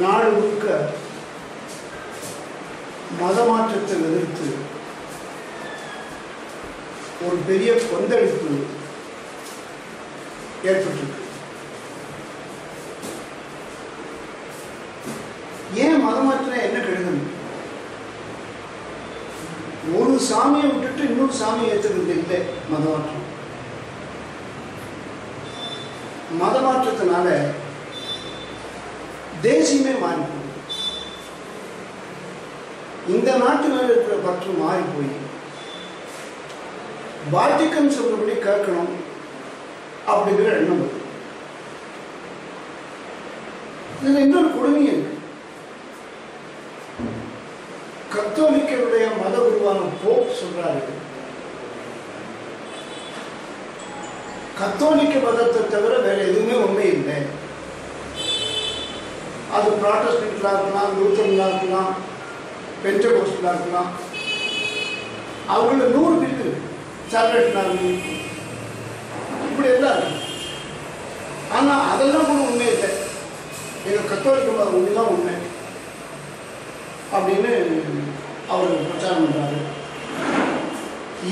நாடு முழுக்க மதமாற்றத்தை எதிர்த்து ஒரு பெரிய கொந்தளிப்பு ஏற்பட்டிருக்கு. ஏன் மதமாற்றம் என்ன கெடுதல்? ஒரு சாமியை விட்டுட்டு இன்னொரு சாமியை ஏற்றுக்கிறது இல்லை மதமாற்றம். மதமாற்றத்தினால தேசியமே மாறி போகுது. இந்த நாட்டு மேல இருக்கிற பற்று மாறி போய் வாட்டிக்கன் சொல்றபடி கேட்கணும் அப்படிங்கிற எண்ணம் வருது. இதுல இன்னொரு கொடுமை இருக்கு. கத்தோலிக்கருடைய மத குருவான போப் சொல்றாரு, கத்தோலிக்க மதத்தை தவிர வேற எதுவுமே உண்மை இல்லை. அது புராட்டஸ்டன்ட்லா இருக்கலாம், லூத்தரன்லா இருக்கலாம், பென்டெகோஸ்டலா இருக்கலாம், அவங்கள 100 பிரிவு சார்லட்னார்மி இப்படி எல்லாம் இருக்கு. ஆனா அதெல்லாம் கூட உண்மை இல்லை. எங்க கத்தோலிக்க மதம் ஒண்ணுதான் உண்மை அப்படின்னு அவர் பிரச்சாரம் பண்றாரு.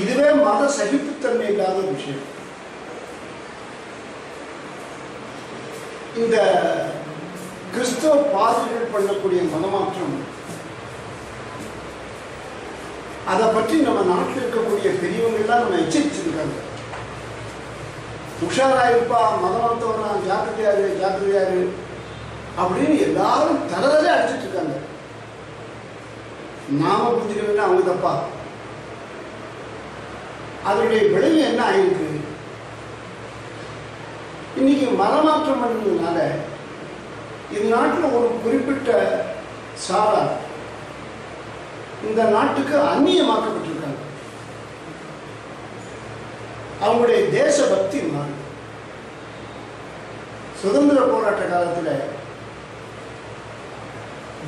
இதுவே மத சகிப்புத்தன்மை இல்லாத விஷயம். இந்த கிறிஸ்தவ பாதிரிகள் பண்ணக்கூடிய மதமாற்றம், அதை பற்றி நம்ம நாட்டில் இருக்கக்கூடிய பெரியவங்கெல்லாம் நம்ம எச்சரிச்சிருக்காங்க. உஷாராயிருப்பா, மதமாற்றவனா, ஜாக்கிரதையாரு ஜாக்கிரதையாரு அப்படின்னு எல்லாரும் தரதலே அடிச்சிட்டு இருக்காங்க. நாம புரிஞ்சுக்கணும்னா அவங்க தப்பா. அதனுடைய விளைவு என்ன ஆயிருக்கு? இன்னைக்கு மதமாற்றம் பண்ணதுனால இந்த நாட்டில் ஒரு குறிப்பிட்ட சாரார் இந்த நாட்டுக்கு அந்நியமாக்கப்பட்டிருக்காங்க. அவங்களுடைய தேசபக்தி மாறி. சுதந்திர போராட்ட காலத்தில்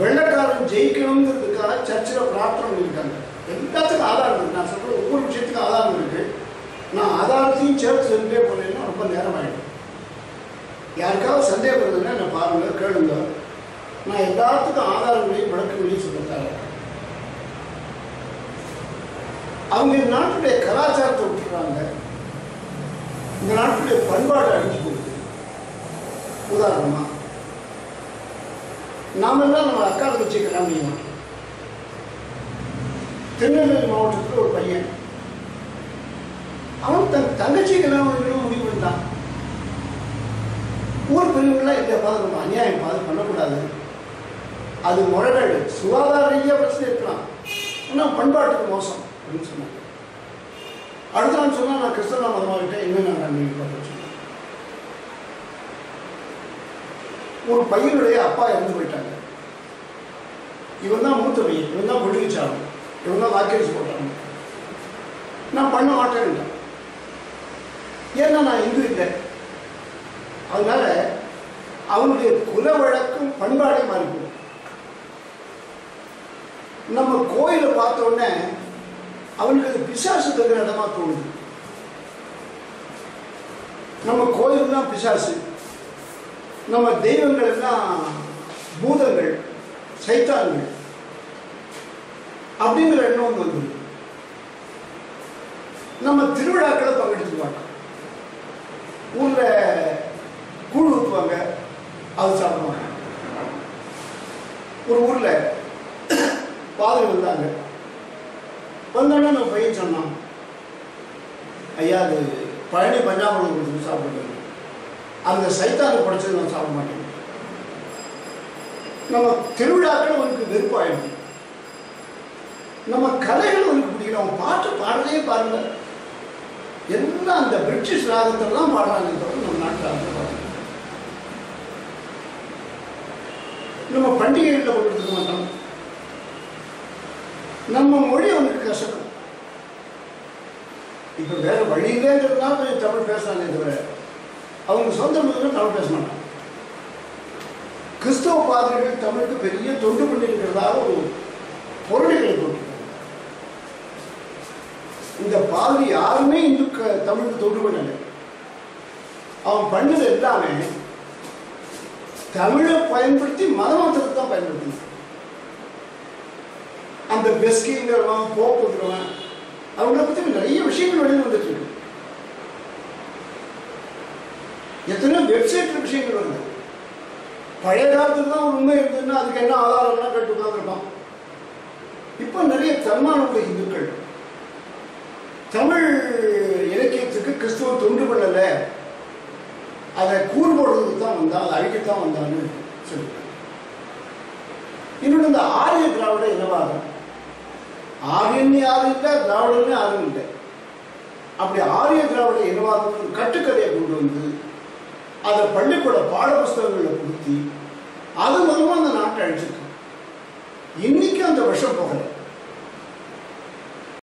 வெள்ளக்காரன் ஜெயிக்கணுங்கிறதுக்காக சர்ச்சில் பிரார்த்தனை பண்ணியிருக்காங்க. எல்லாத்துக்கும் ஆதாரம் இருக்கு. நான் சொல்ற ஒவ்வொரு விஷயத்துக்கும் ஆதாரம் இருக்கு. நான் ஆதாரத்தையும் சேர்த்து சொல்லிட்டே போனேன்னா ரொம்ப நேரம் ஆகிடும். யாருக்காவது சந்தேகம் இருந்ததுன்னா என்ன பாருங்க, கேளுங்க. நான் எல்லாத்துக்கும் ஆதாரங்களையும் விளக்கங்களையும் சொல்லித்தாங்க. அவங்க இந்த நாட்டுடைய கலாச்சாரத்தை விட்டுறாங்க. இந்த நாட்டுடைய பண்பாடு அழிஞ்சு போகுது. உதாரணமா நாமெல்லாம் நம்ம அக்கா தங்கச்சி கல்யாணம் செய்ய மாட்டோம். திருநெல்வேலி மாவட்டத்தில் ஒரு பையன், அவன் தன் தங்கச்சி கல்யாணம் முடிவு பண்ணிட்டான். ஊர் பெரியவங்களாம் இந்த பாதை நம்ம அநியாயம் பாதை பண்ணக்கூடாது, அது முறைகேடு, சுகாதார ரீதியாக பிரச்சனை இருக்கலாம், ஆனால் பண்பாட்டுக்கு மோசம் அப்படின்னு சொன்னாங்க. அடுத்த நாள் சொன்னால் நான் கிறிஸ்தவ மதமாகிட்டேன், இன்னும் நான் நீங்கள் பார்த்து சொன்னேன். ஒரு பையனுடைய அப்பா இறந்து போயிட்டாங்க. இவன் தான் மூத்த பையன், இவன் தான் பொடிச்சாலும், இவன் தான் வாக்கேஜ் போட்டாங்க. நான் பண்ண மாட்டேன்ட்டேன். ஏன்னா நான் இந்து இல்லை. அதனால அவனுடைய குல வழக்கும் பண்பாடே மாறிப்போம். நம்ம கோயிலை பார்த்த உடனே அவனுக்கு அது பிசாசு தகுந்த இடமா தோணுது. நம்ம கோயில் தான் பிசாசு, நம்ம தெய்வங்கள் எல்லாம் பூதங்கள், சைத்தான்கள் அப்படிங்கிற எண்ணம் ஒன்று வந்து நம்ம திருவிழாக்களை பங்கெடுத்துக்க மாட்டோம். ஊர்ல கூழ் ஊற்றுவாங்க, அது சாப்பிடுவாங்க. ஒரு ஊர்ல பாதிரி வந்தாங்க. வந்தோன்னா நம்ம பையன் சொன்னான், ஐயா அது பழனி பஞ்சாமிரம் கொடுத்து சாப்பிடுவாங்க, அந்த சைத்தானுக்கு படிச்சது நான் சாப்பிட மாட்டேன். நம்ம திருவிழாக்கள் உனக்கு வெறுப்பாயிடும். நம்ம கலைகள் உனக்கு பிடிக்கணும். அவன் பாட்டு பாடுறதே பாருங்க, எல்லாம் அந்த பிரிட்டிஷ் ராகத்தெல்லாம் பாடுறாங்க. நம்ம நாட்டில் அந்த பாடுறாங்க. நம்ம பண்டிகைகளில் கொடுத்துக்க மாட்டோம். நம்ம மொழி அவனுக்கு கஷ்டம். இப்போ வேற வழியிலேங்கிறதுனால கொஞ்சம் தமிழ் பேசுறாங்க. தவிர அவங்க சொந்த மொழியில் தமிழ் பேச மாட்டாங்க. கிறிஸ்தவ பாதிரிகள் தமிழுக்கு பெரிய தொண்டு பண்ணியிருக்கிறதாக ஒரு பொருளைகளை போட்டிருக்காங்க. இந்த பாதிரி யாருமே இந்து தமிழுக்கு தொண்டு பண்ணலை. அவன் பண்ணது எல்லாமே தமிழை பயன்படுத்தி மத மாத்திரத்தை தான் பயன்படுத்தினாங்க. அந்த பெஸ்கிங்கிறவன் போக்குங்கிறவன் அவங்கள பற்றி நிறைய விஷயங்கள் வெளியில் வந்துட்டு இருக்கு. எத்தனையோ வெப்சைட்ல விஷயங்கள் வருது. பழைய காலத்துல தான் ஒரு உண்மை இருந்ததுன்னா அதுக்கு என்ன ஆதாரம்னா கேட்டு உட்காந்துருக்கோம். இப்போ நிறைய தன்மானமுள்ள இந்துக்கள் தமிழ் இலக்கியத்துக்கு கிறிஸ்துவ தொண்டு பண்ணல, அதை கூர் போடுறதுக்கு தான் வந்தான், அதை அழிக்கத்தான் வந்தான்னு சொல்லிட்டாங்க. இன்னொன்று இந்த ஆரிய திராவிட இனவாதம், ஆரியன்னு யாரும் இல்லை, திராவிடன்னு யாரும் இல்லை. அப்படி ஆரிய திராவிட இனவாதம் கட்டுக்கதையை கொண்டு வந்து அதை பள்ளிக்கூட பாட புஸ்தகங்களில் கொடுத்தி அது மூலமாக அந்த நாட்டை அழிச்சிருக்கோம். இன்னைக்கு அந்த விஷம் போகலை.